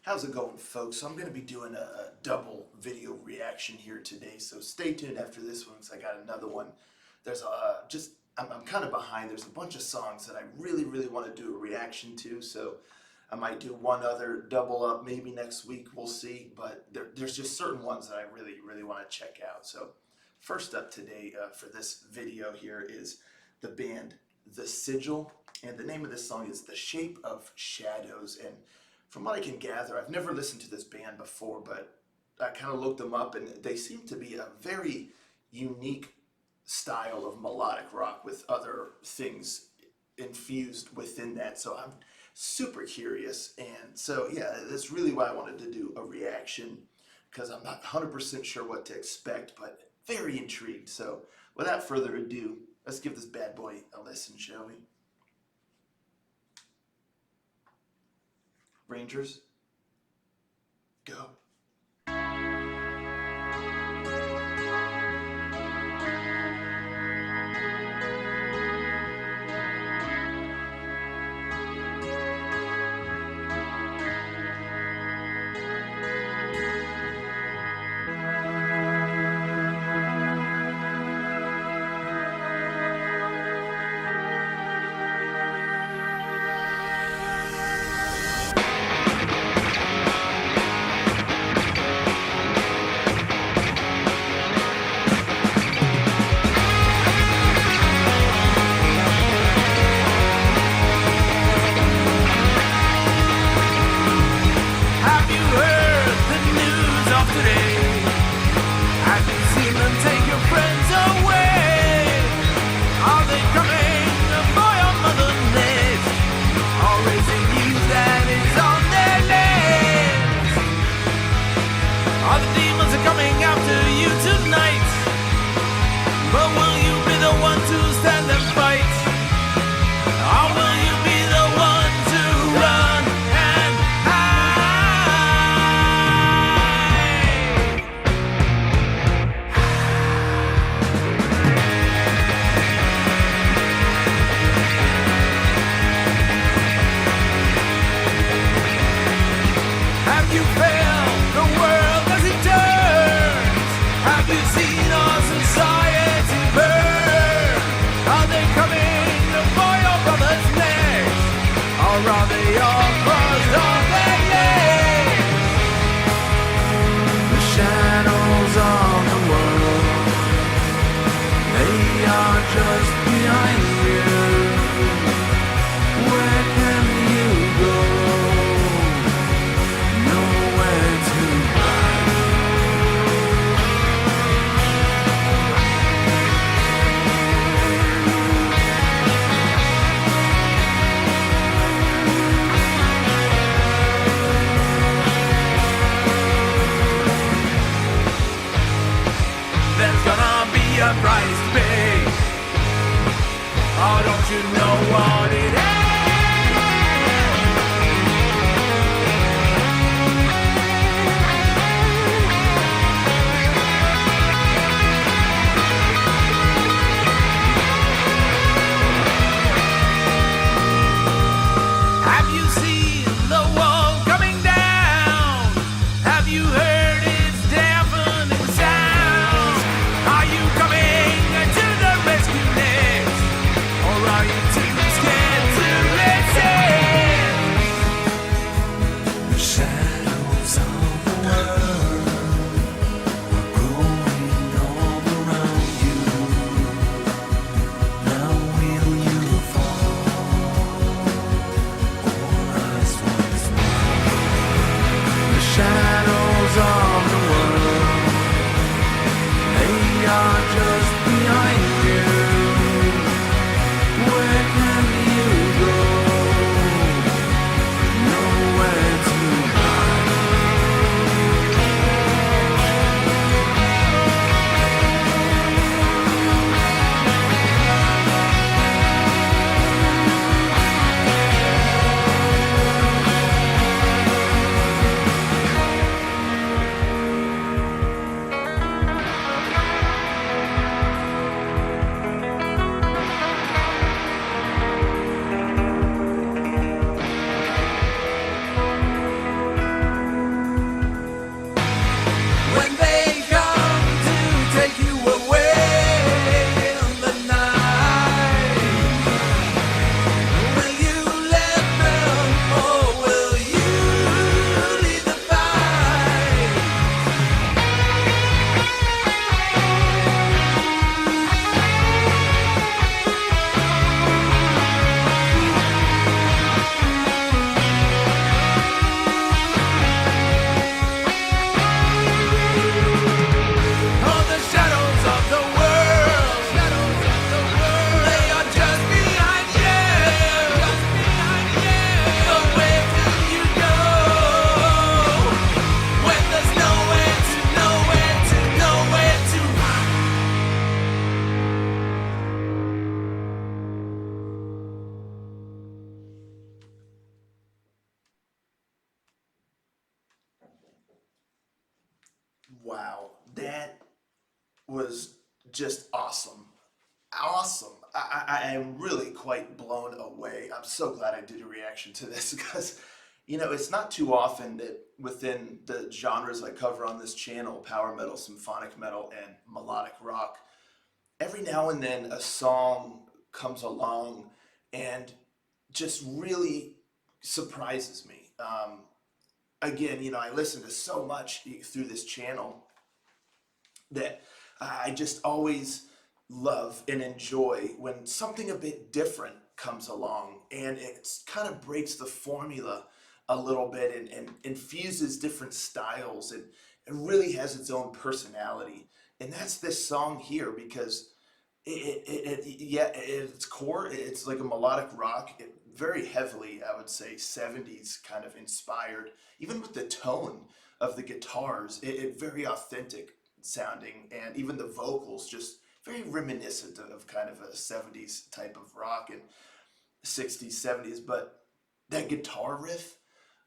How's it going, folks? So I'm going to be doing a double video reaction here today, so stay tuned after this one because I got another one. There's I'm kind of behind. There's a bunch of songs that I really want to do a reaction to, so I might do one other double up maybe next week. We'll see, but there's just certain ones that I really want to check out. So first up today for this video here is the band The Sigil, and the name of this song is The Shape of Shadows. And from what I can gather, I've never listened to this band before, but I kind of looked them up, and they seem to be a very unique style of melodic rock with other things infused within that. So I'm super curious, and so yeah, that's really why I wanted to do a reaction, because I'm not 100% sure what to expect, but very intrigued. So without further ado, let's give this bad boy a listen, shall we? Rangers, go. A price to pay. Oh, don't you know what it is? Have you seen the wall coming down? Have you heard its deafening sound? Are you coming to the rescue next? Or are you too scared to listen? The shadows of the world are growing all around you. Now will you fall or rise once more? The shadows of the world, they are just behind you. Where can you go? Nowhere to hide. Wow, that was just awesome. Awesome. I am really quite blown away. I'm so glad I did a reaction to this because, it's not too often that within the genres I cover on this channel, power metal, symphonic metal, and melodic rock, every now and then a song comes along and just really surprises me. Again, I listen to so much through this channel that I just always love and enjoy when something a bit different comes along and it kind of breaks the formula a little bit and infuses different styles and it really has its own personality. And that's this song here because yeah, at its core, it's like a melodic rock, very heavily, I would say, 70s kind of inspired, even with the tone of the guitars, it very authentic sounding, and even the vocals just very reminiscent of kind of a 70s type of rock and 60s, 70s. But that guitar riff,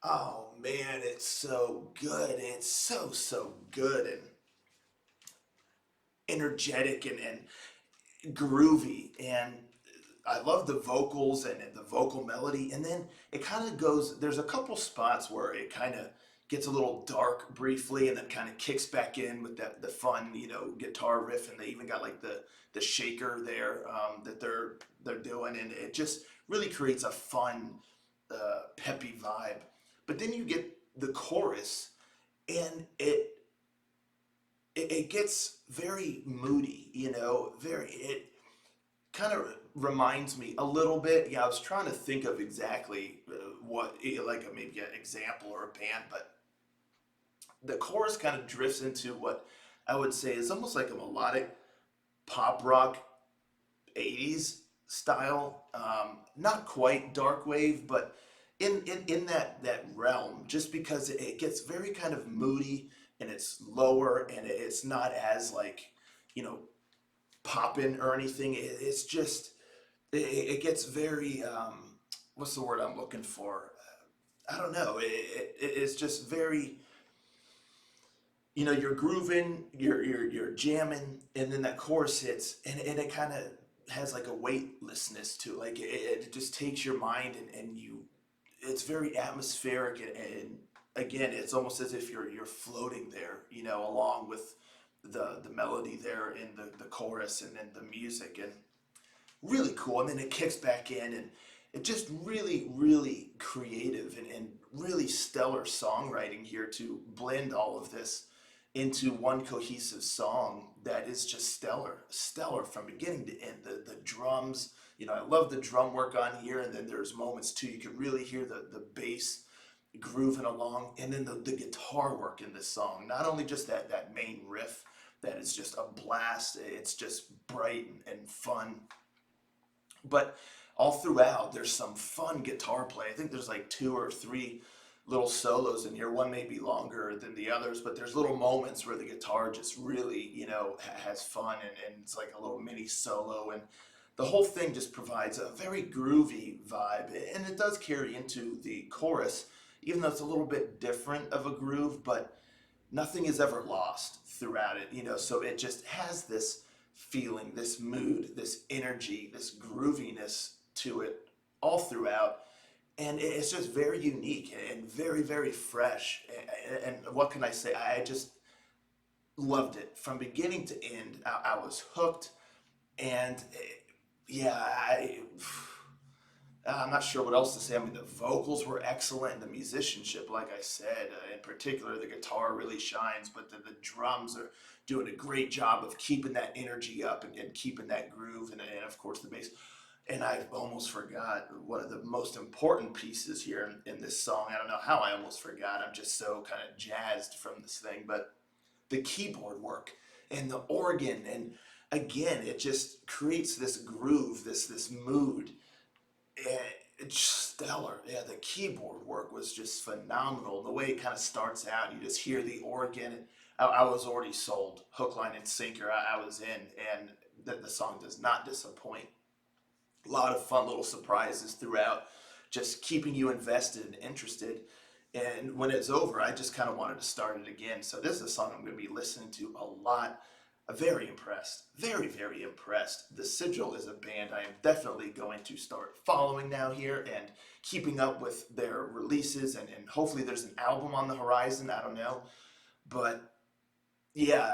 oh man, it's so good. It's so, so good and energetic and groovy, and I love the vocals and the vocal melody. And then it kind of goes, there's a couple spots where it kind of gets a little dark briefly and then kind of kicks back in with the fun, guitar riff. And they even got like the shaker there that they're doing. And it just really creates a fun, peppy vibe. But then you get the chorus and it gets very moody, it kind of reminds me a little bit. Yeah, I was trying to think of exactly like maybe an example or a band, but the chorus kind of drifts into what I would say is almost like a melodic pop rock 80s style. Not quite dark wave, but in that realm, just because it gets very kind of moody and it's lower and it's not as like, you know, poppin' or anything. It's just it gets very what's the word I'm looking for? I don't know. It's just very, you're grooving, you're jamming, and then that chorus hits, and it kind of has like a weightlessness to it. Like it just takes your mind and you, it's very atmospheric and again, it's almost as if you're floating there, along with the melody there in the chorus and then the music and really cool. And then it kicks back in and it just really, really creative and really stellar songwriting here to blend all of this into one cohesive song that is just stellar from beginning to end. The drums, I love the drum work on here, and then there's moments too you can really hear the bass grooving along, and then the guitar work in this song. Not only just that main riff that is just a blast, it's just bright and fun, but all throughout there's some fun guitar play. I think there's like two or three little solos in here. One may be longer than the others, but there's little moments where the guitar just really, has fun and it's like a little mini solo. And the whole thing just provides a very groovy vibe. And it does carry into the chorus, even though it's a little bit different of a groove, but nothing is ever lost throughout it, so it just has this feeling, this mood, this energy, this grooviness to it all throughout. And it's just very unique and very, very fresh. And what can I say? I just loved it from beginning to end. I was hooked. And yeah, I'm not sure what else to say. I mean, the vocals were excellent. The musicianship, like I said, in particular, the guitar really shines, but the drums are doing a great job of keeping that energy up and keeping that groove. And of course, the bass. And I almost forgot one of the most important pieces here in this song. I don't know how I almost forgot. I'm just so kind of jazzed from this thing. But the keyboard work and the organ, and again, it just creates this groove, this mood. And it's just stellar. Yeah, the keyboard work was just phenomenal. The way it kind of starts out, you just hear the organ. And I was already sold, hook, line, and sinker. I was in, and the song does not disappoint. A lot of fun little surprises throughout, just keeping you invested and interested. And when it's over, I just kind of wanted to start it again. So this is a song I'm going to be listening to a lot. I'm very impressed. Very, very impressed. The Sigil is a band I am definitely going to start following now here and keeping up with their releases. And hopefully there's an album on the horizon. I don't know. But yeah,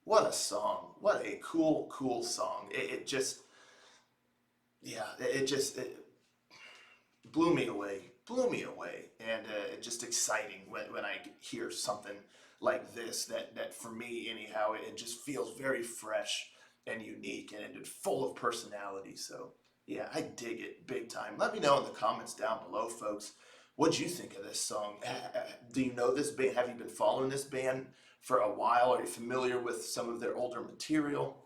what a song. What a cool, cool song. It just, yeah, it blew me away, blew me away, and it's just exciting when I hear something like this that for me anyhow it just feels very fresh and unique and it's full of personality. So yeah, I dig it big time. Let me know in the comments down below, folks. What'd you think of this song? Do you know this band? Have you been following this band for a while? Are you familiar with some of their older material?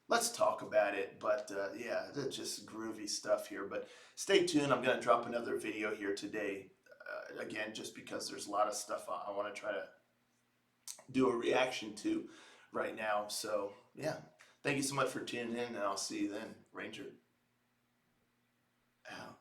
Let's talk about it. But yeah, that's just groovy stuff here. But stay tuned. I'm going to drop another video here today. Again, just because there's a lot of stuff I want to try to do a reaction to right now. So yeah, thank you so much for tuning in, and I'll see you then. Ranger out.